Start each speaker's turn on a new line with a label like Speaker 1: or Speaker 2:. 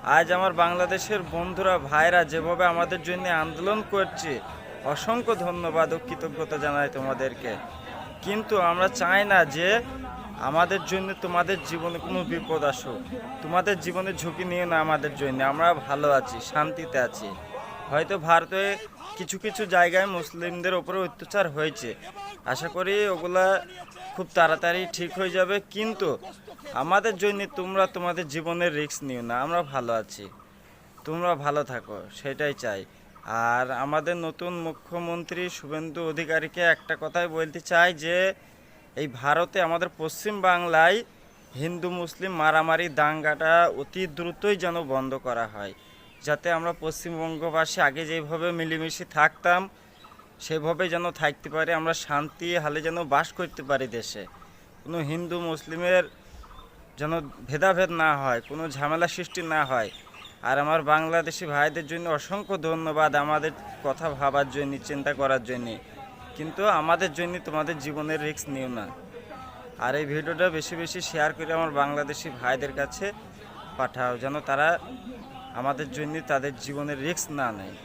Speaker 1: আজ আমার বাংলাদেশের বন্ধুরা ভাইরা যেভাবে আমাদের জন্য আন্দোলন করছে, অসংখ্য ধন্যবাদ ও কৃতজ্ঞতা জানাই তোমাদেরকে। কিন্তু আমরা চাই না যে আমাদের জন্য তোমাদের জীবনে কোনো বিপদ আসুক। তোমাদের জীবনে ঝুঁকি নিয়ে না আমাদের জন্য, আমরা ভালো আছি, শান্তিতে আছি। হয়তো ভারতে কিছু কিছু জায়গায় মুসলিমদের ওপরে অত্যাচার হয়েছে, আশা করি ওগুলা খুব তাড়াতাড়ি ঠিক হয়ে যাবে। কিন্তু আমাদের জন্য তোমরা তোমাদের জীবনের রিস্ক নিও না, আমরা ভালো আছি, তোমরা ভালো থাকো, সেটাই চাই। আর আমাদের নতুন মুখ্যমন্ত্রী শুভেন্দু অধিকারীকে একটা কথাই বলতে চাই যে এই ভারতে আমাদের পশ্চিম বাংলায় হিন্দু মুসলিম মারামারি দাঙ্গাটা অতি দ্রুতই যেন বন্ধ করা হয়, যাতে আমরা পশ্চিমবঙ্গবাসী আগে যেভাবে মিলেমিশে থাকতাম সেভাবে যেন থাকতে পারি, আমরা শান্তি হালে যেন বাস করতে পারি দেশে। কোনো হিন্দু মুসলিমের যেন ভেদাভেদ না হয়, কোনো ঝামেলা সৃষ্টি না হয়। আর আমার বাংলাদেশি ভাইদের জন্য অসংখ্য ধন্যবাদ আমাদের কথা ভাবার জন্য, চিন্তা করার জন্য। কিন্তু আমাদের জন্য তোমাদের জীবনের রিস্ক নিও না। আর এই ভিডিওটা বেশি বেশি শেয়ার করে আমার বাংলাদেশি ভাইদের কাছে পাঠাও, যেন তারা আমাদের জন্য তাদের জীবনের রিস্ক না নেয়।